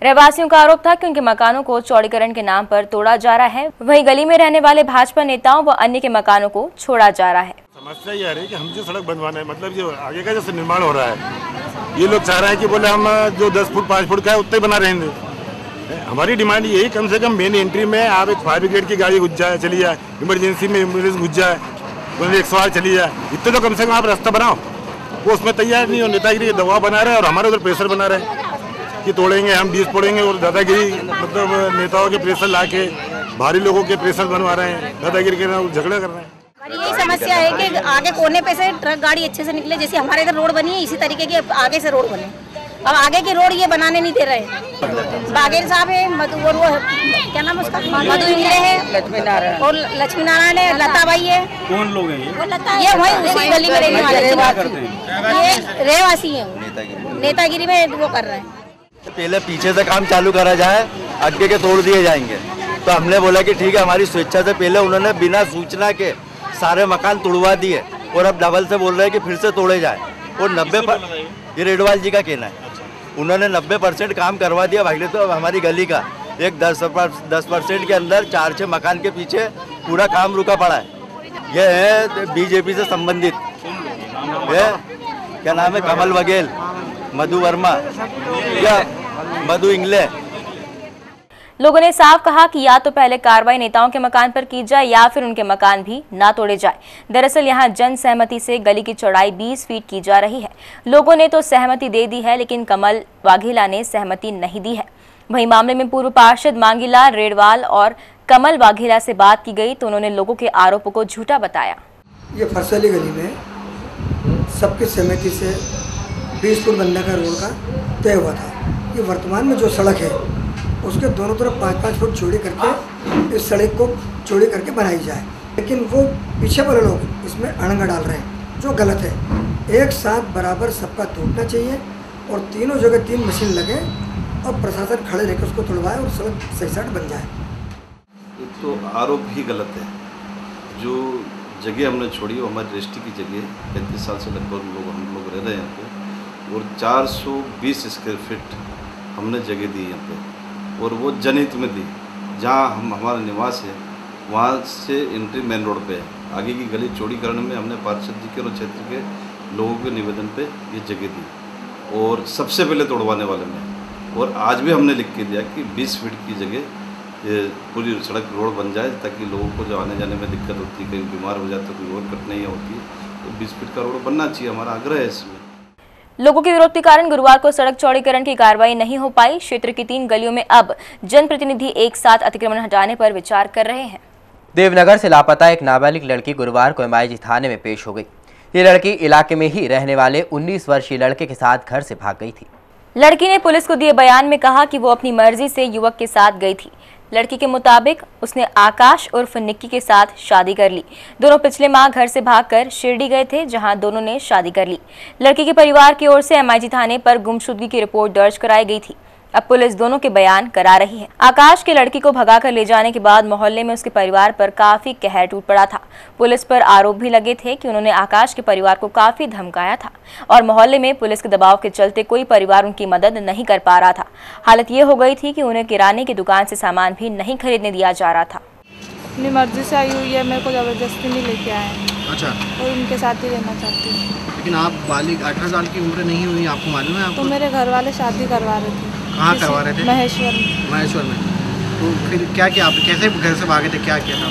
रहवासियों का आरोप था कि उनके मकानों को चौड़ीकरण के नाम पर तोड़ा जा रहा है। वहीं गली में रहने वाले भाजपा नेताओं व अन्य के मकानों को छोड़ा जा रहा है। समस्या ये आ रही है कि हम जो सड़क बनवाना है, मतलब जो आगे का जैसे निर्माण हो रहा है, ये लोग चाह रहे हैं कि बोले हम जो 10 फुट 5 फुट का है उतना ही बना रहेंगे। हमारी डिमांड यही, कम से कम मेन एंट्री में आप एक फायर ब्रिगेड की गाड़ी घुस जाए, चली जाए, इमरजेंसी में एम्बुलेंस घुस जाए, 108 चली जाए, इतने तो कम से कम आप रास्ता बनाओ। वो उसमें तैयार नहीं हो, नेतागिरी के दबाव बना रहे हैं और हमारे उधर प्रेशर बना रहे हैं कि तोड़ेंगे हम 20 तोड़ेंगे, और दादागिरी मतलब नेताओं के प्रेशर ला के भारी लोगों के प्रेशर बनवा रहे हैं, दादागिरी के झगड़ा कर रहे हैं। यही समस्या है कि आगे कोने पे से ट्रक गाड़ी अच्छे से निकले, जैसे हमारे इधर रोड बनी है इसी तरीके की आगे से रोड बने। अब आगे की रोड ये बनाने नहीं दे रहे। बागेल साहब है, वो क्या नाम उसका, मधु इंगले है, और लक्ष्मी नारायण है, लता बाई है। कौन लोग हैं ये वही उसी गली में रहने वाले ये रहवासी है, नेतागिरी में वो कर रहे हैं। पहले पीछे से काम चालू करा जाए, आगे के तोड़ दिए जाएंगे। तो हमने बोला कि ठीक है, हमारी स्वेच्छा से पहले उन्होंने बिना सूचना के सारे मकान तोड़वा दिए और अब डबल से बोल रहे हैं कि फिर से तोड़े जाए। और 90 ये रेडवाल जी का कहना है, उन्होंने 90% काम करवा दिया भाई। तो अब हमारी गली का एक 10% के अंदर 4-6 मकान के पीछे पूरा काम रुका पड़ा है। यह है बीजेपी से संबंधित, ये क्या नाम है, कमल बघेल, मधु वर्मा या मधु इंगले। लोगों ने साफ कहा कि या तो पहले कार्रवाई नेताओं के मकान पर की जाए या फिर उनके मकान भी ना तोड़े जाए। दरअसल यहां जन सहमति से गली की चौड़ाई 20 फीट की जा रही है। लोगों ने तो सहमति दे दी है, लेकिन कमल वाघेला ने सहमति नहीं दी है। वहीं मामले में पूर्व पार्षद मांगीलाल रेडवाल और कमल वाघेला से बात की गई तो उन्होंने लोगों के आरोपों को झूठा बताया। ये फरसली गली में सबकी सहमति से 20 फुट बनने का रोड का तय हुआ था। ये वर्तमान में जो सड़क है उसके दोनों तरफ 5-5 फुट चौड़ी करके इस सड़क को चौड़ी करके बनाई जाए, लेकिन वो पीछे वाले लोग इसमें अड़ंगा डाल रहे हैं जो गलत है। एक साथ बराबर सबका टूटना चाहिए और तीनों जगह 3 मशीन लगे और प्रशासन खड़े रहकर उसको तोड़वाए और सड़क सही साइड बन जाए। तो आरोप ही गलत है। जो जगह हमने छोड़ी वो हमारी रजिस्ट्री की जगह है। 35 साल से लगभग हम लोग रह रहे हैं यहाँ पे, और 420 स्क्वायर फीट हमने जगह दी यहाँ पे, और वो जनहित में दी। जहाँ हमारा निवास है वहाँ से एंट्री मेन रोड पे है। आगे की गली चौड़ी करने में हमने पार्षद जी के और क्षेत्र के लोगों के निवेदन पे ये जगह दी, और सबसे पहले तोड़वाने वाले में। और आज भी हमने लिख के दिया कि 20 फीट की जगह ये पूरी सड़क रोड बन जाए, ताकि लोगों को जो आने जाने में दिक्कत होती है, कहीं बीमार हो जाए तो कोई और कठिनाई होती है, तो 20 फीट का रोड बनना चाहिए, हमारा आग्रह है इसमें। लोगों के विरोध के कारण गुरुवार को सड़क चौड़ीकरण की कार्रवाई नहीं हो पाई। क्षेत्र की 3 गलियों में अब जनप्रतिनिधि एक साथ अतिक्रमण हटाने पर विचार कर रहे हैं। देवनगर से लापता एक नाबालिग लड़की गुरुवार को MIG थाने में पेश हो गई। ये लड़की इलाके में ही रहने वाले 19 वर्षीय लड़के के साथ घर से भाग गई थी। लड़की ने पुलिस को दिए बयान में कहा कि वो अपनी मर्जी से युवक के साथ गई थी। लड़की के मुताबिक उसने आकाश उर्फ निक्की के साथ शादी कर ली। दोनों पिछले माह घर से भागकर शिरडी गए थे, जहां दोनों ने शादी कर ली। लड़की के परिवार की ओर से MIG थाने पर गुमशुदगी की रिपोर्ट दर्ज कराई गई थी। अब पुलिस दोनों के बयान करा रही है। आकाश के लड़की को भगाकर ले जाने के बाद मोहल्ले में उसके परिवार पर काफी कहर टूट पड़ा था। पुलिस पर आरोप भी लगे थे कि उन्होंने आकाश के परिवार को काफी धमकाया था और मोहल्ले में पुलिस के दबाव के चलते कोई परिवार उनकी मदद नहीं कर पा रहा था। हालत ये हो गई थी कि उन्हें किराने की दुकान से सामान भी नहीं खरीदने दिया जा रहा था। अपनी मर्जी से आई हुई है, मेरे को जबरदस्ती नहीं लेके आए। अच्छा। और उनके साथ ही रहना चाहती हूँ। लेकिन आप बालिग 18 साल की उम्र नहीं हुई, आपको मालूम है? आपको तो मेरे घर वाले शादी करवा रहे थे। कहाँ करवा रहे थे? महेश्वर में। महेश्वर में। तो फिर क्या किया आपने, कैसे घर से भागे थे, क्या किया था?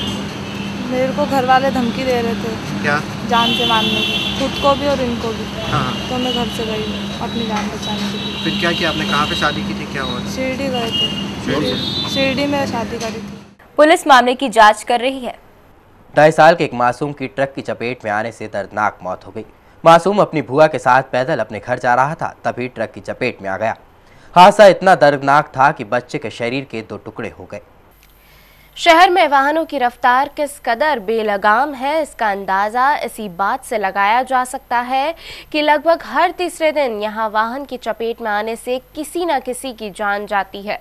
मेरे को घर वाले धमकी दे रहे थे। क्या? जान से मारने की, खुद को भी और इनको भी। हाँ। तो मैं घर से गई अपनी जान बचाने के लिए। फिर क्या किया आपने, कहाँ पे शादी की थी, क्या हुआ? शिरडी गए थे। शिरडी में शादी करी थी। पुलिस मामले की जांच कर रही है। 2.5 साल के एक मासूम की ट्रक की चपेट में आने से दर्दनाक मौत हो गई। मासूम अपनी बुआ के साथ पैदल अपने घर जा रहा था, तभी ट्रक की चपेट में आ गया। हादसा इतना दर्दनाक था कि बच्चे के शरीर के 2 टुकड़े हो गए। शहर में वाहनों की रफ्तार किस कदर बेलगाम है, इसका अंदाज़ा इसी बात से लगाया जा सकता है कि लगभग हर तीसरे दिन यहां वाहन की चपेट में आने से किसी न किसी की जान जाती है।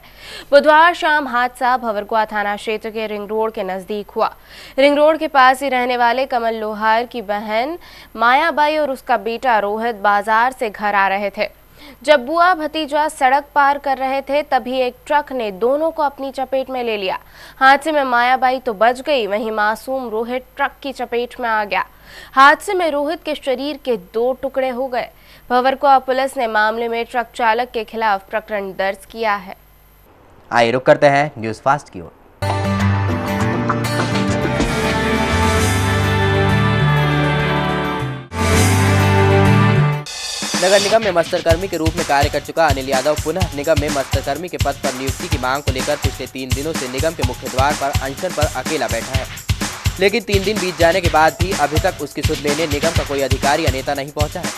बुधवार शाम हादसा भंवरकुआ थाना क्षेत्र के रिंग रोड के नज़दीक हुआ। रिंग रोड के पास ही रहने वाले कमल लोहार की बहन मायाबाई और उसका बेटा रोहित बाजार से घर आ रहे थे। जब बुआ भतीजा सड़क पार कर रहे थे तभी एक ट्रक ने दोनों को अपनी चपेट में ले लिया। हादसे में मायाबाई तो बच गई, वहीं मासूम रोहित ट्रक की चपेट में आ गया। हादसे में रोहित के शरीर के 2 टुकड़े हो गए। भंवरकुआ पुलिस ने मामले में ट्रक चालक के खिलाफ प्रकरण दर्ज किया है। आइए रुक करते हैं न्यूज फास्ट की ओर। नगर निगम में मस्तरकर्मी के रूप में कार्य कर चुका अनिल यादव पुनः निगम में मस्तरकर्मी के पद पर नियुक्ति की मांग को लेकर पिछले 3 दिनों से निगम के मुख्य द्वार पर अनशन पर अकेला बैठा है। लेकिन 3 दिन बीत जाने के बाद भी अभी तक उसकी सुध लेने निगम का कोई अधिकारी या नेता नहीं पहुंचा है।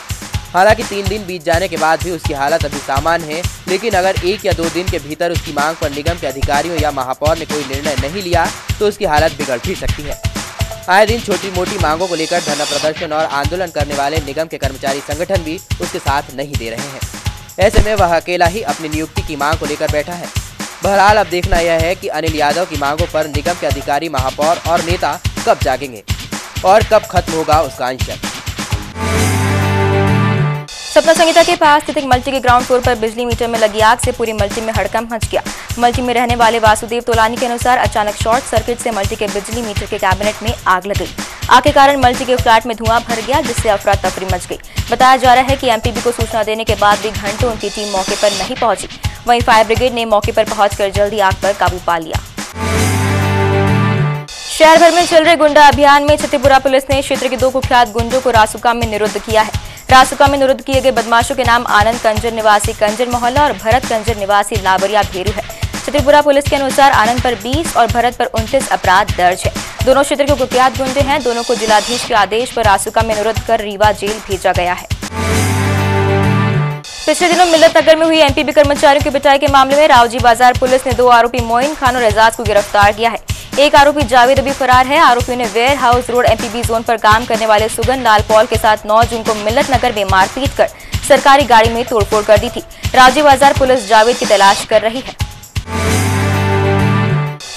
हालांकि 3 दिन बीत जाने के बाद भी उसकी हालत अभी सामान्य है, लेकिन अगर 1 या 2 दिन के भीतर उसकी मांग पर निगम के अधिकारियों या महापौर ने कोई निर्णय नहीं लिया तो उसकी हालत बिगड़ भी सकती है। आए दिन छोटी मोटी मांगों को लेकर धरना प्रदर्शन और आंदोलन करने वाले निगम के कर्मचारी संगठन भी उसके साथ नहीं दे रहे हैं। ऐसे में वह अकेला ही अपनी नियुक्ति की मांग को लेकर बैठा है। बहरहाल अब देखना यह है कि अनिल यादव की मांगों पर निगम के अधिकारी, महापौर और नेता कब जागेंगे और कब खत्म होगा उसका अनशन। सपना संहिता के पास स्थित मल्टी के ग्राउंड फ्लोर पर बिजली मीटर में लगी आग से पूरी मल्टी में हड़कंप मच गया। मल्टी में रहने वाले वासुदेव तोलानी के अनुसार अचानक शॉर्ट सर्किट से मल्टी के बिजली मीटर के कैबिनेट में आग लग गई। आग के कारण मल्टी के फ्लैट में धुआं भर गया, जिससे अफरा तफरी मच गई। बताया जा रहा है कि एमपीबी को सूचना देने के बाद भी घंटों उनकी टीम मौके पर नहीं पहुंची। वहीं फायर ब्रिगेड ने मौके पर पहुंचकर जल्दी आग पर काबू पा लिया। शहर भर में चल रहे गुंडा अभियान में छतरपुरा पुलिस ने क्षेत्र के 2 कुख्यात गुंडों को रासुका में निरुद्ध किया है। रासुका में निरुद्ध किए गए बदमाशों के नाम आनंद कंजर निवासी कंजर मोहल्ला और भरत कंजर निवासी लाबरिया भेरू है। छतरपुरा पुलिस के अनुसार आनंद पर 20 और भरत पर 29 अपराध दर्ज है। दोनों क्षेत्र के कुख्यात गुंडे हैं। दोनों को जिलाधीश के आदेश पर रासुका में निरुद्ध कर रीवा जेल भेजा गया है। पिछले दिनों मिल्लत नगर में हुई एमपीबी कर्मचारियों की पिटाई के मामले में रावजी बाजार पुलिस ने 2 आरोपी मोइन खान और एजाज को गिरफ्तार किया है। एक आरोपी जावेद अभी फरार है। आरोपियों ने warehouse road MPB zone पर काम करने वाले सुगन लाल पॉल के साथ 9 जून को मिल्लत नगर में मारपीट कर सरकारी गाड़ी में तोड़फोड़ कर दी थी। रावजी बाजार पुलिस जावेद की तलाश कर रही है।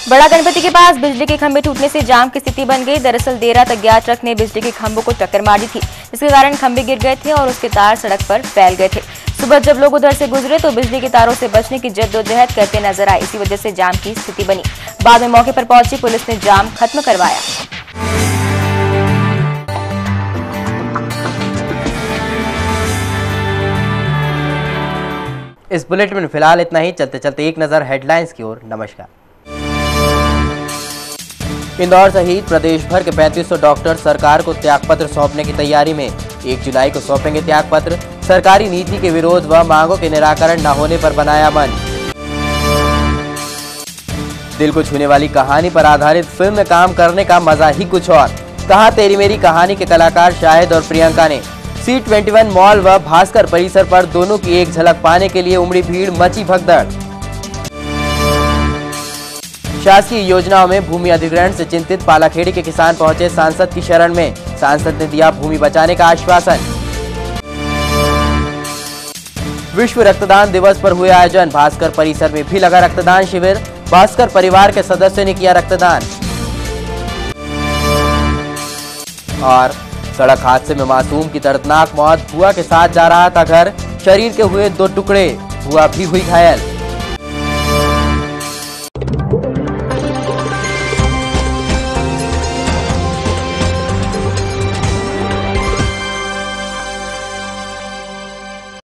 बड़ा गणपति के पास बिजली के खंभे टूटने से जाम की स्थिति बन गई। दरअसल देर रात अज्ञात ट्रक ने बिजली के खंभों को टक्कर मार दी थी, जिसके कारण खंभे गिर गए थे और उसके तार सड़क पर फैल गए थे। सुबह जब लोग उधर से गुजरे तो बिजली के तारों से बचने की जद्दोजहद करते नजर आए। इसी वजह से जाम की स्थिति बनी। बाद में मौके पर पहुंची पुलिस ने जाम खत्म करवाया। इस बुलेटिन में फिलहाल इतना ही। चलते चलते एक नजर हेडलाइंस की ओर। नमस्कार। इंदौर सहित प्रदेश भर के 3500 डॉक्टर सरकार को त्यागपत्र सौंपने की तैयारी में। 1 जुलाई को सौंपेंगे त्यागपत्र। सरकारी नीति के विरोध व मांगों के निराकरण न होने पर बनाया मन। दिल को छूने वाली कहानी पर आधारित फिल्म में काम करने का मजा ही कुछ और, कहा तेरी मेरी कहानी के कलाकार शाहिद और प्रियंका ने। C21 मॉल व भास्कर परिसर पर दोनों की एक झलक पाने के लिए उमड़ी भीड़, मची भगदड़। शासकीय योजनाओं में भूमि अधिग्रहण से चिंतित पालाखेड़ी के किसान पहुंचे सांसद की शरण में। सांसद ने दिया भूमि बचाने का आश्वासन। विश्व रक्तदान दिवस पर हुए आयोजन। भास्कर परिसर में भी लगा रक्तदान शिविर। भास्कर परिवार के सदस्यों ने किया रक्तदान। और सड़क हादसे में मासूम की दर्दनाक मौत। बुआ के साथ जा रहा था घर, शरीर के हुए 2 टुकड़े, बुआ भी हुई घायल।